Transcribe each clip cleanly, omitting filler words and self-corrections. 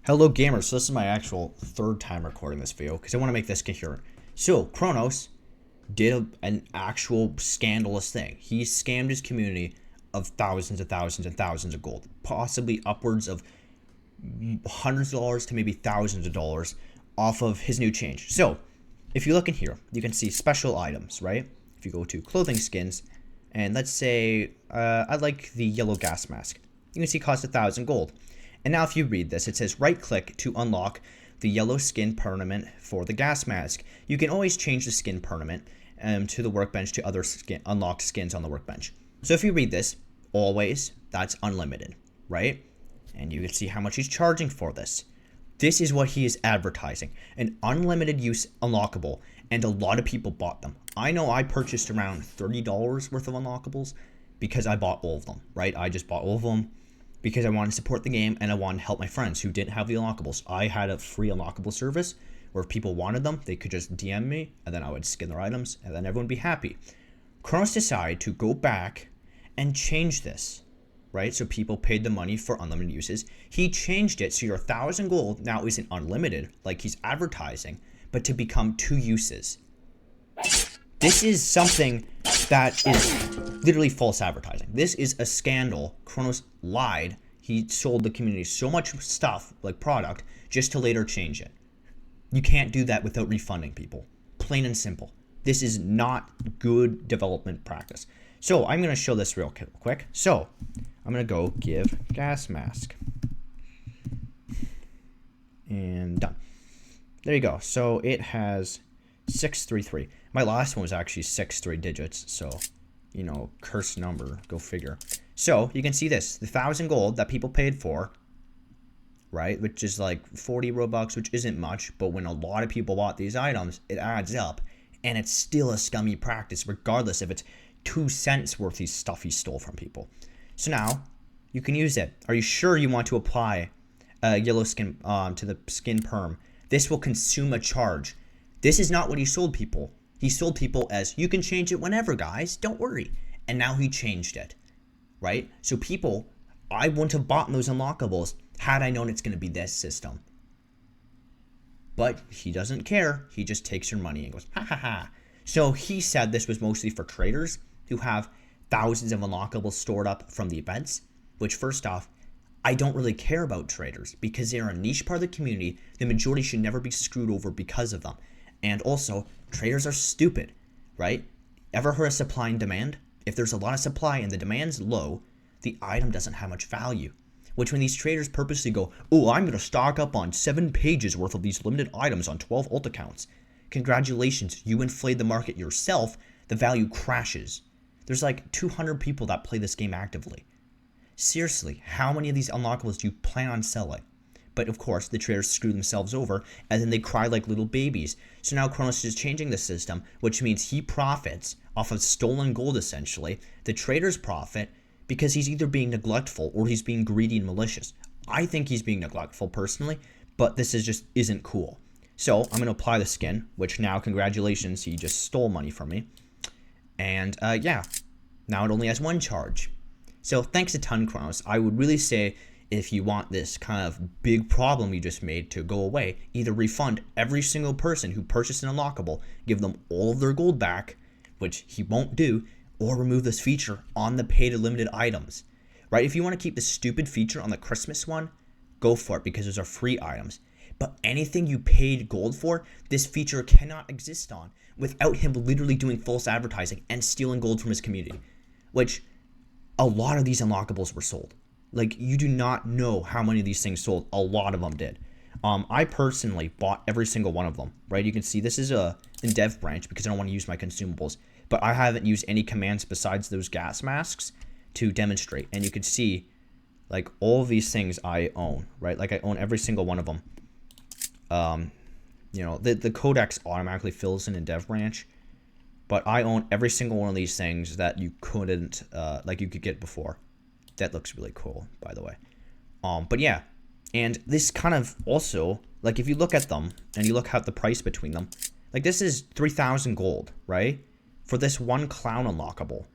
Hello gamers, so this is my actual third time recording this video because I want to make this coherent. So, Khronos did an actual scandalous thing. He scammed his community of thousands and thousands and thousands of gold, possibly upwards of hundreds of dollars to maybe thousands of dollars off of his new change. So, if you look in here, you can see special items, right? If you go to clothing skins, and let's say I like the yellow gas mask, you can see it costs 1,000 gold. And now if you read this, it says right click to unlock the yellow skin permanent for the gas mask. You can always change the skin permanent to the workbench to other unlocked skins on the workbench. So if you read this, always, that's unlimited, right? And you can see how much he's charging for this. This is what he is advertising, an unlimited use unlockable, and a lot of people bought them. I know I purchased around $30 worth of unlockables because I bought all of them, right? I just bought all of them because I wanted to support the game and I wanted to help my friends who didn't have the unlockables. I had a free unlockable service where if people wanted them, they could just DM me and then I would skin their items and then everyone would be happy. Khronos decided to go back and change this, right? So people paid the money for unlimited uses. He changed it so your 1,000 gold now isn't unlimited like he's advertising, but to become 2 uses. This is something that is literally false advertising. This is a scandal. Khronos lied. He sold the community so much stuff, like product, just to later change it. You can't do that without refunding people. Plain and simple. This is not good development practice. So I'm going to show this real quick. So I'm going to go give gas mask. And done. There you go. So it has 633. My last one was actually 3 digits, so, you know, cursed number, go figure. So, you can see this, the 1,000 gold that people paid for, right, which is like 40 Robux, which isn't much, but when a lot of people bought these items, it adds up, and it's still a scummy practice, regardless if it's 2 cents worth of stuff he stole from people. So now, you can use it. Are you sure you want to apply yellow skin to the skin perm? This will consume a charge. This is not what he sold people. He sold people as, you can change it whenever, guys, don't worry. And now he changed it, right? So people, I wouldn't have bought those unlockables had I known it's going to be this system. But he doesn't care. He just takes your money and goes, ha ha ha. So he said this was mostly for traders who have thousands of unlockables stored up from the events, which first off, I don't really care about traders because they're a niche part of the community. The majority should never be screwed over because of them. And also, traders are stupid, right? Ever heard of supply and demand? If there's a lot of supply and the demand's low, the item doesn't have much value. Which when these traders purposely go, oh, I'm going to stock up on 7 pages worth of these limited items on 12 alt accounts. Congratulations, you inflate the market yourself, the value crashes. There's like 200 people that play this game actively. Seriously, how many of these unlockables do you plan on selling? But of course, the traders screw themselves over, and then they cry like little babies. So now Khronos is changing the system, which means he profits off of stolen gold, essentially. The traders profit because he's either being neglectful or he's being greedy and malicious. I think he's being neglectful, personally, but this is just isn't cool. So I'm going to apply the skin, which now, congratulations, he just stole money from me. And yeah, now it only has 1 charge. So thanks a ton, Khronos. I would really say, if you want this kind of big problem you just made to go away, either refund every single person who purchased an unlockable, give them all of their gold back, which he won't do, or remove this feature on the paid limited items, right? If you want to keep the stupid feature on the Christmas one, go for it because those are free items. But anything you paid gold for, this feature cannot exist on without him literally doing false advertising and stealing gold from his community, which a lot of these unlockables were sold. Like, you do not know how many of these things sold. A lot of them did. I personally bought every single one of them, right? You can see this is a in dev branch because I don't want to use my consumables. But I haven't used any commands besides those gas masks to demonstrate. And you can see, like, all of these things I own, right? Like, I own every single one of them. You know, the codex automatically fills in dev branch. But I own every single one of these things that you couldn't, like, you could get before. That looks really cool, by the way. But yeah, and this kind of also, like, if you look at them and you look at the price between them, like, this is 3,000 gold, right? For this 1 clown unlockable,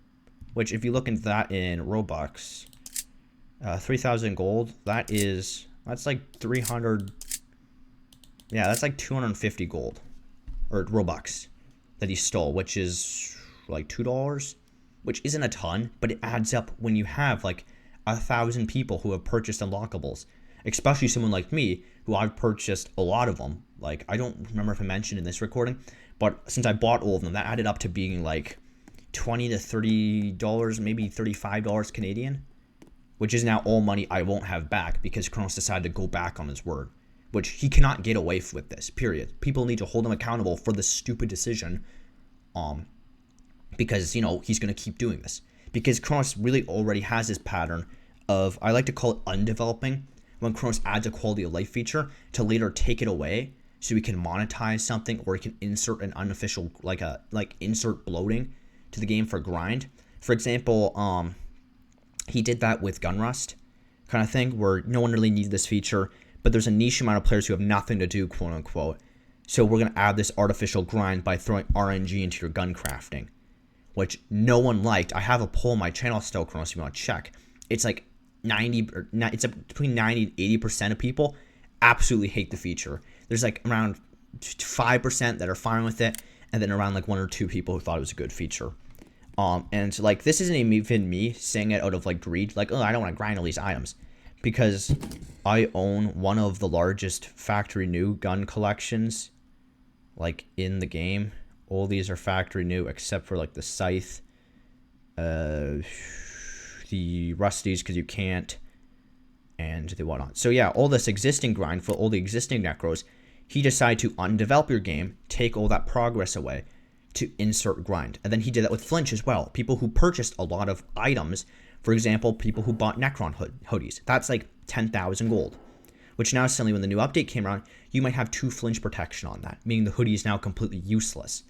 which if you look into that in Robux, 3,000 gold, that is That's like 300. Yeah, that's like 250 gold. Or Robux that he stole, which is like $2, which isn't a ton, but it adds up when you have like 1,000 people who have purchased unlockables, especially someone like me who I've purchased a lot of them. Like, I don't remember if I mentioned in this recording, but since I bought all of them, that added up to being like $20 to $30, maybe $35 Canadian, which is now all money I won't have back because Khronos decided to go back on his word, which he cannot get away with this, period. People need to hold him accountable for this stupid decision, because, you know, he's going to keep doing this. Because Khronos really already has this pattern of, I like to call it undeveloping, when Khronos adds a quality of life feature to later take it away so he can monetize something, or he can insert an unofficial, like insert bloating to the game for grind. For example, he did that with Gun Rust kind of thing, where no one really needed this feature, but there's a niche amount of players who have nothing to do, quote unquote. So we're going to add this artificial grind by throwing RNG into your gun crafting, which no one liked. I have a poll on my channel still, Khronos, if you want to check. It's like it's between 90 and 80% of people absolutely hate the feature. There's like around 5% that are fine with it, and then around like 1 or 2 people who thought it was a good feature. And like, this isn't even me saying it out of like greed, like, oh, I don't want to grind all these items, because I own one of the largest factory new gun collections like in the game. All these are factory new except for like the scythe, the rusties because you can't, and the whatnot. So yeah, all this existing grind for all the existing necros, he decided to undevelop your game, take all that progress away to insert grind. And then he did that with Flinch as well. People who purchased a lot of items, for example, people who bought Necron hoodies, that's like 10,000 gold. Which now suddenly when the new update came around, you might have 2 flinch protection on that, meaning the hoodie is now completely useless.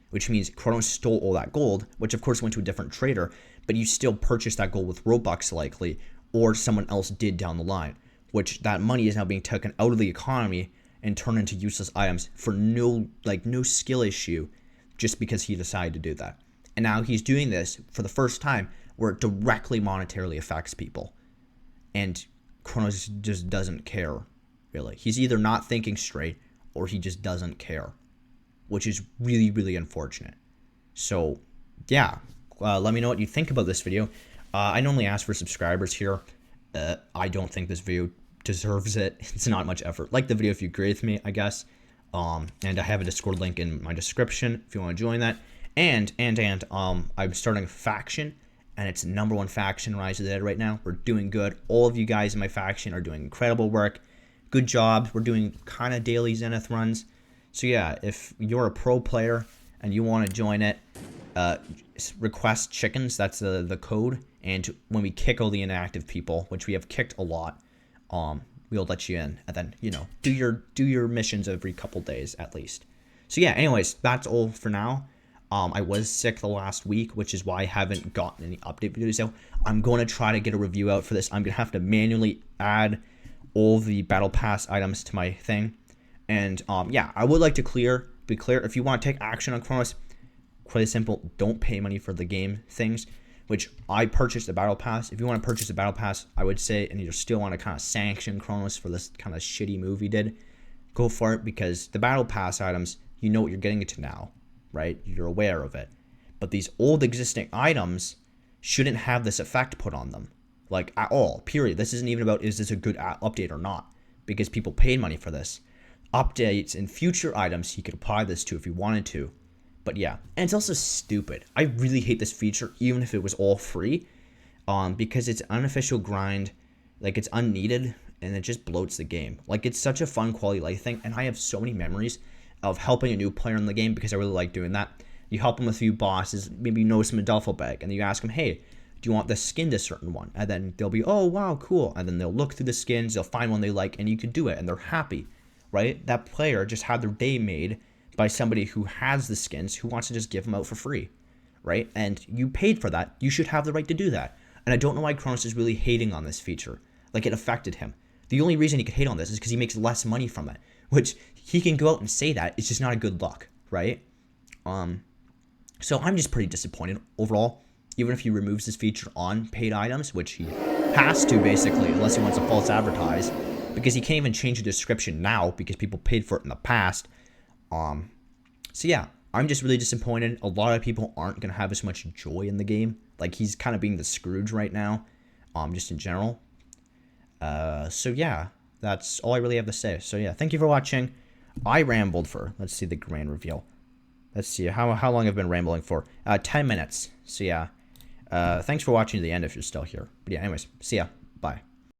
Which means Khronos stole all that gold, which of course went to a different trader, but you still purchased that gold with Robux likely, or someone else did down the line. Which that money is now being taken out of the economy and turned into useless items for no skill issue, just because he decided to do that. And now he's doing this for the first time where it directly monetarily affects people. And Khronos just doesn't care, really. He's either not thinking straight or he just doesn't care, which is really, really unfortunate. So, yeah, let me know what you think about this video. I normally ask for subscribers here. I don't think this video deserves it. It's not much effort. Like the video if you agree with me, I guess. And I have a Discord link in my description if you want to join that. And I'm starting a faction, and it's #1 faction, Rise of the Dead, right now. We're doing good. All of you guys in my faction are doing incredible work. Good jobs. We're doing kind of daily Zenith runs. So yeah, if you're a pro player and you want to join it, request chickens. That's the code. And when we kick all the inactive people, which we have kicked a lot, we'll let you in. And then, you know, do your missions every couple days at least. So yeah, anyways, that's all for now. I was sick the last week, which is why I haven't gotten any update videos out. I'm going to try to get a review out for this. I'm going to have to manually add all the battle pass items to my thing. And yeah, I would like to be clear, if you want to take action on Khronos, quite simple, don't pay money for the game things, which I purchased a battle pass. If you want to purchase a battle pass, I would say, and you still want to kind of sanction Khronos for this kind of shitty move he did, go for it, because the battle pass items, you know what you're getting into now, right? You're aware of it. But these old existing items shouldn't have this effect put on them, like at all, period. This isn't even about is this a good update or not, because people paid money for this. Updates and future items he could apply this to if he wanted to. But yeah, and it's also stupid. I really hate this feature, even if it was all free, because it's unofficial grind, like it's unneeded, and it just bloats the game. Like, it's such a fun quality of life thing, and I have so many memories of helping a new player in the game because I really like doing that. You help them with a few bosses, maybe you notice them in a duffel bag, and you ask them, hey, do you want the skin to a certain one? And then they'll be, oh, wow, cool. And then they'll look through the skins, they'll find one they like, and you can do it, and they're happy, right? That player just had their day made by somebody who has the skins, who wants to just give them out for free, right? And you paid for that. You should have the right to do that. And I don't know why Khronos is really hating on this feature. Like, it affected him. The only reason he could hate on this is because he makes less money from it, which he can go out and say that. It's just not a good look, right? So I'm just pretty disappointed overall, even if he removes this feature on paid items, which he has to basically, unless he wants to false advertise. because he can't even change the description now because people paid for it in the past. So yeah, I'm just really disappointed. A lot of people aren't gonna have as much joy in the game. Like, he's kind of being the Scrooge right now, just in general. So yeah, that's all I really have to say. So yeah, thank you for watching. I rambled for, let's see the grand reveal. Let's see how long I've been rambling for. 10 minutes. So yeah, thanks for watching to the end if you're still here. But yeah, anyways, see ya. Bye.